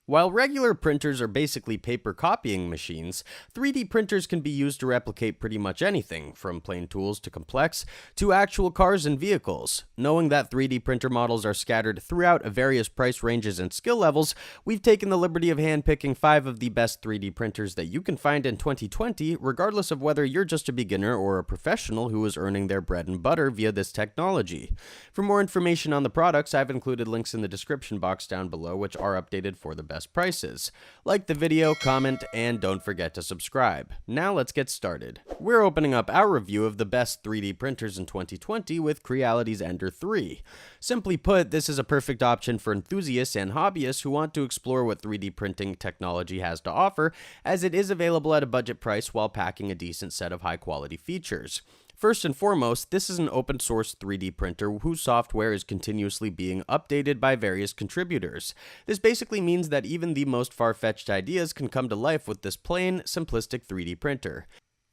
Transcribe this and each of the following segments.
While regular printers are basically paper copying machines, 3D printers can be used to replicate pretty much anything, from plain tools to complex, to actual cars and vehicles. Knowing that 3D printer models are scattered throughout various price ranges and skill levels, we've taken the liberty of handpicking 5 of the best 3D printers that you can find in 2020, regardless of whether you're just a beginner or a professional who is earning their bread and butter via this technology. For more information on the products, I've included links in the description box down below, which are updated for the best prices. Like the video, comment, and don't forget to subscribe. Now let's get started. We're opening up our review of the best 3D printers in 2020 with Creality's Ender 3. Simply put, this is a perfect option for enthusiasts and hobbyists who want to explore what 3D printing technology has to offer, as it is available at a budget price while packing a decent set of high-quality features. First and foremost, this is an open source 3D printer whose software is continuously being updated by various contributors. This basically means that even the most far-fetched ideas can come to life with this plain, simplistic 3D printer.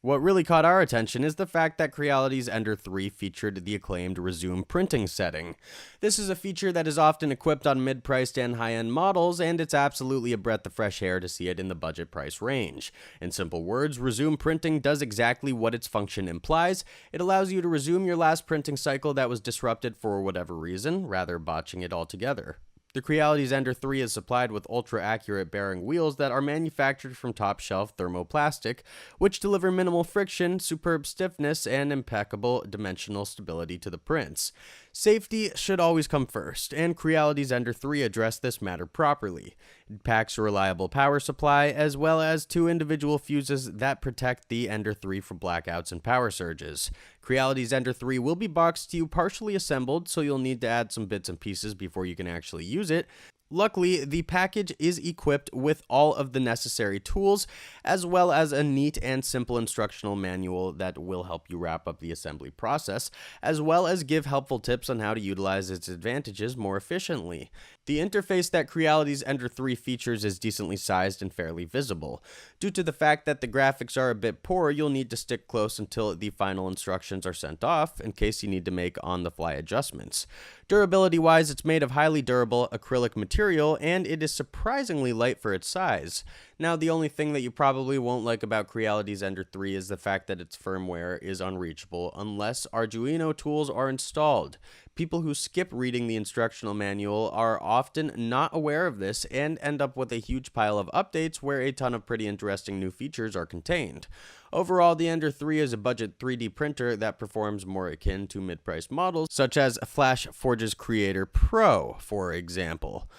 What really caught our attention is the fact that Creality's Ender 3 featured the acclaimed resume printing setting. This is a feature that is often equipped on mid-priced and high-end models, and it's absolutely a breath of fresh air to see it in the budget price range. In simple words, resume printing does exactly what its function implies. It allows you to resume your last printing cycle that was disrupted for whatever reason, rather botching it altogether. The Creality's Ender 3 is supplied with ultra-accurate bearing wheels that are manufactured from top-shelf thermoplastic, which deliver minimal friction, superb stiffness, and impeccable dimensional stability to the prints. Safety should always come first, and Creality's Ender 3 addressed this matter properly. It packs a reliable power supply, as well as 2 individual fuses that protect the Ender 3 from blackouts and power surges. Creality's Ender 3 will be boxed to you partially assembled, so you'll need to add some bits and pieces before you can actually use it. Luckily, the package is equipped with all of the necessary tools, as well as a neat and simple instructional manual that will help you wrap up the assembly process, as well as give helpful tips on how to utilize its advantages more efficiently. The interface that Creality's Ender 3 features is decently sized and fairly visible. Due to the fact that the graphics are a bit poor, you'll need to stick close until the final instructions are sent off, in case you need to make on-the-fly adjustments. Durability-wise, it's made of highly durable acrylic material, and it is surprisingly light for its size. Now, the only thing that you probably won't like about Creality's Ender 3 is the fact that its firmware is unreachable unless Arduino tools are installed. People who skip reading the instructional manual are often not aware of this and end up with a huge pile of updates where a ton of pretty interesting new features are contained. Overall, the Ender 3 is a budget 3D printer that performs more akin to mid-priced models, such as FlashForge's Creator Pro, for example.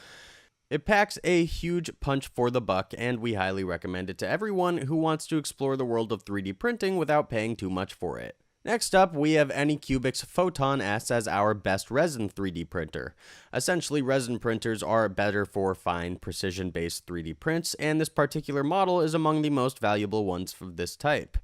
It packs a huge punch for the buck, and we highly recommend it to everyone who wants to explore the world of 3D printing without paying too much for it. Next up, we have ANYCUBIC's Photon S as our best resin 3D printer. Essentially, resin printers are better for fine, precision-based 3D prints, and this particular model is among the most valuable ones of this type.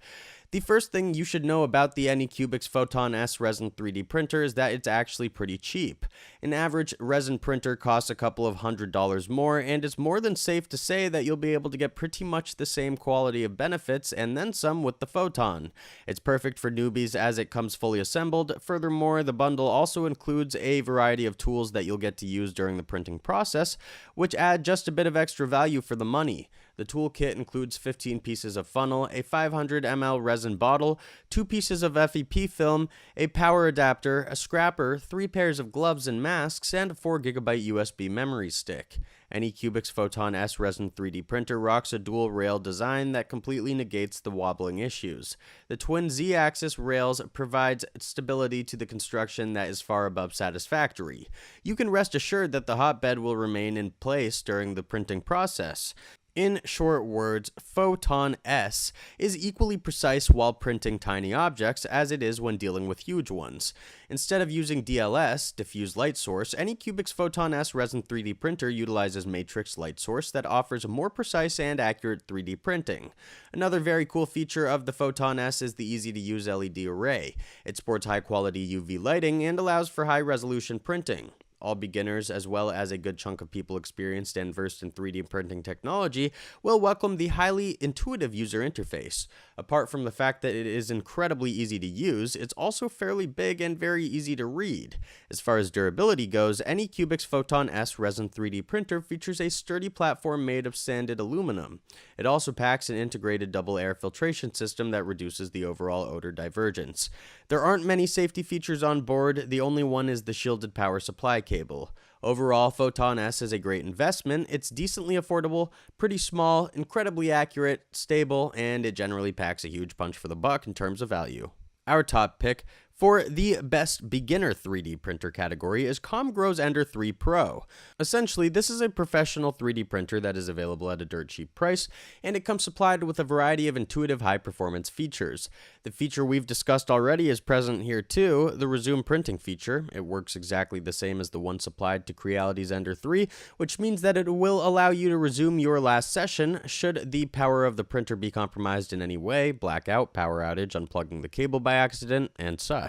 The first thing you should know about the ANYCUBIC's Photon S resin 3D printer is that it's actually pretty cheap. An average resin printer costs a couple of $100s more, and it's more than safe to say that you'll be able to get pretty much the same quality of benefits and then some with the Photon. It's perfect for newbies as it comes fully assembled. Furthermore, the bundle also includes a variety of tools that you'll get to use during the printing process, which add just a bit of extra value for the money. The toolkit includes 15 pieces of funnel, a 500 ml resin bottle, 2 pieces of FEP film, a power adapter, a scrapper, 3 pairs of gloves and masks, and a 4GB USB memory stick. ANYCUBIC's Photon S resin 3D printer rocks a dual rail design that completely negates the wobbling issues. The twin Z-axis rails provides stability to the construction that is far above satisfactory. You can rest assured that the hotbed will remain in place during the printing process. In short words, Photon S is equally precise while printing tiny objects as it is when dealing with huge ones. Instead of using DLS, diffuse light source, ANYCUBIC's Photon S resin 3D printer utilizes matrix light source that offers more precise and accurate 3D printing. Another very cool feature of the Photon S is the easy-to-use LED array. It sports high-quality UV lighting and allows for high-resolution printing. all beginners, as well as a good chunk of people experienced and versed in 3D printing technology, will welcome the highly intuitive user interface. Apart from the fact that it is incredibly easy to use, it's also fairly big and very easy to read. As far as durability goes, ANYCUBIC's Photon S resin 3D printer features a sturdy platform made of sanded aluminum. It also packs an integrated double air filtration system that reduces the overall odor divergence. There aren't many safety features on board, the only one is the shielded power supply cable. Overall, Photon S is a great investment. It's decently affordable, pretty small, incredibly accurate, stable, and it generally packs a huge punch for the buck in terms of value. Our top pick for the best beginner 3D printer category is Comgrow Ender 3 Pro. Essentially, this is a professional 3D printer that is available at a dirt cheap price, and it comes supplied with a variety of intuitive high-performance features. The feature we've discussed already is present here too, the resume printing feature. It works exactly the same as the one supplied to Creality's Ender 3, which means that it will allow you to resume your last session should the power of the printer be compromised in any way, blackout, power outage, unplugging the cable by accident, and such.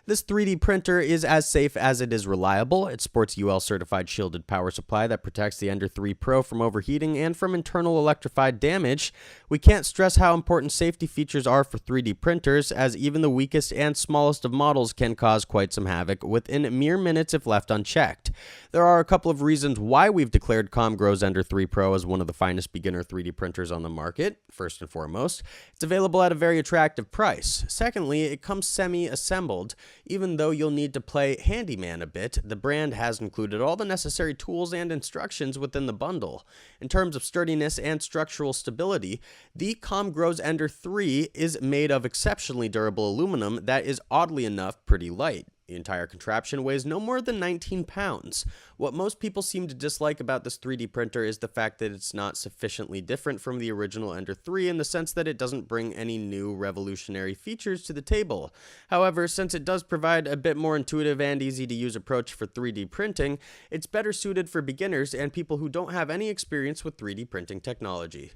This 3D printer is as safe as it is reliable. It sports UL certified shielded power supply that protects the Ender 3 Pro from overheating and from internal electrified damage. We can't stress how important safety features are for 3D printers, as even the weakest and smallest of models can cause quite some havoc within mere minutes if left unchecked. There are a couple of reasons why we've declared Comgrow Ender 3 Pro as one of the finest beginner 3D printers on the market. First and foremost, it's available at a very attractive price. Secondly, it comes semi-assembled. Even though you'll need to play handyman a bit, the brand has included all the necessary tools and instructions within the bundle. In terms of sturdiness and structural stability, the Comgrow Ender 3 is made of exceptionally durable aluminum that is oddly enough pretty light. The entire contraption weighs no more than 19 pounds. What most people seem to dislike about this 3D printer is the fact that it's not sufficiently different from the original Ender 3 in the sense that it doesn't bring any new revolutionary features to the table. However, since it does provide a bit more intuitive and easy to use approach for 3D printing, it's better suited for beginners and people who don't have any experience with 3D printing technology.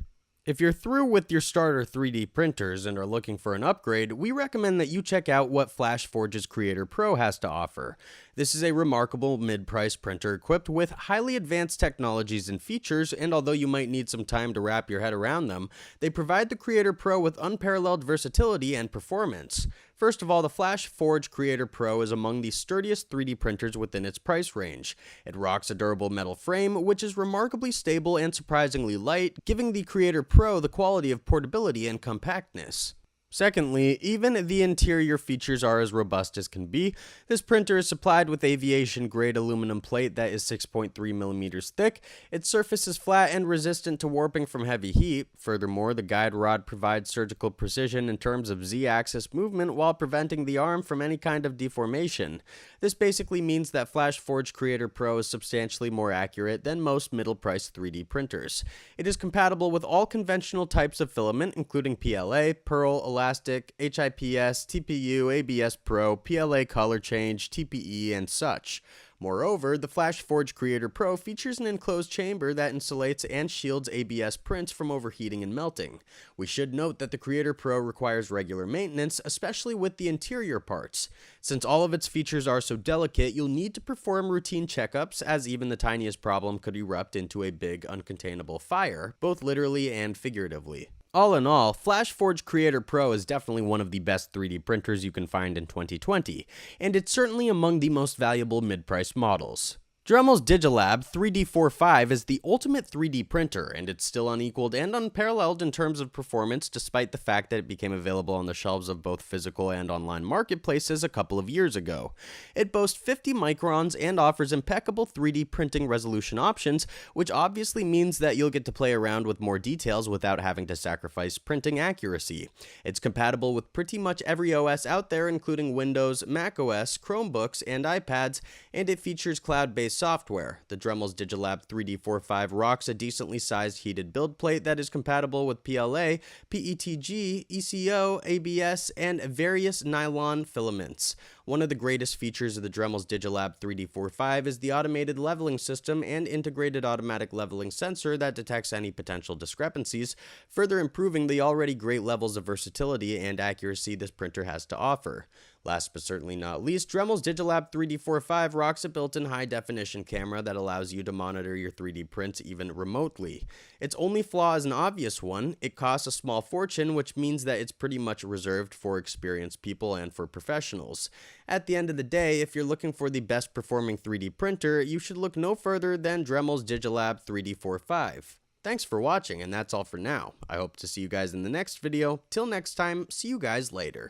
If you're through with your starter 3D printers and are looking for an upgrade, we recommend that you check out what FlashForge's Creator Pro has to offer. This is a remarkable mid-price printer equipped with highly advanced technologies and features, and although you might need some time to wrap your head around them, they provide the Creator Pro with unparalleled versatility and performance. First of all, the FlashForge Creator Pro is among the sturdiest 3D printers within its price range. It rocks a durable metal frame, which is remarkably stable and surprisingly light, giving the Creator Pro the quality of portability and compactness. Secondly, even the interior features are as robust as can be. This printer is supplied with aviation-grade aluminum plate that is 6.3 millimeters thick. Its surface is flat and resistant to warping from heavy heat. Furthermore, the guide rod provides surgical precision in terms of Z-axis movement while preventing the arm from any kind of deformation. This basically means that FlashForge Creator Pro is substantially more accurate than most middle-priced 3D printers. It is compatible with all conventional types of filament, including PLA, Pearl, Elastic, HIPS, TPU, ABS Pro, PLA color change, TPE, and such. Moreover, the FlashForge Creator Pro features an enclosed chamber that insulates and shields ABS prints from overheating and melting. We should note that the Creator Pro requires regular maintenance, especially with the interior parts. Since all of its features are so delicate, you'll need to perform routine checkups, as even the tiniest problem could erupt into a big, uncontainable fire, both literally and figuratively. All in all, FlashForge Creator Pro is definitely one of the best 3D printers you can find in 2020, and it's certainly among the most valuable mid-priced models. Dremels Digilab 3D45 is the ultimate 3D printer, and it's still unequaled and unparalleled in terms of performance despite the fact that it became available on the shelves of both physical and online marketplaces a couple of years ago. It boasts 50 microns and offers impeccable 3D printing resolution options, which obviously means that you'll get to play around with more details without having to sacrifice printing accuracy. It's compatible with pretty much every OS out there, including Windows, macOS, Chromebooks, and iPads, and it features cloud-based software. The Dremels Digilab 3D45 rocks a decently sized heated build plate that is compatible with PLA, PETG, ECO, ABS, and various nylon filaments. One of the greatest features of the Dremels Digilab 3D45 is the automated leveling system and integrated automatic leveling sensor that detects any potential discrepancies, further improving the already great levels of versatility and accuracy this printer has to offer. Last but certainly not least, Dremels Digilab 3D45 rocks a built-in high-definition camera that allows you to monitor your 3D prints even remotely. Its only flaw is an obvious one: it costs a small fortune, which means that it's pretty much reserved for experienced people and for professionals. At the end of the day, if you're looking for the best performing 3D printer, you should look no further than Dremels Digilab 3D45. Thanks for watching, and that's all for now. I hope to see you guys in the next video. Till next time, see you guys later.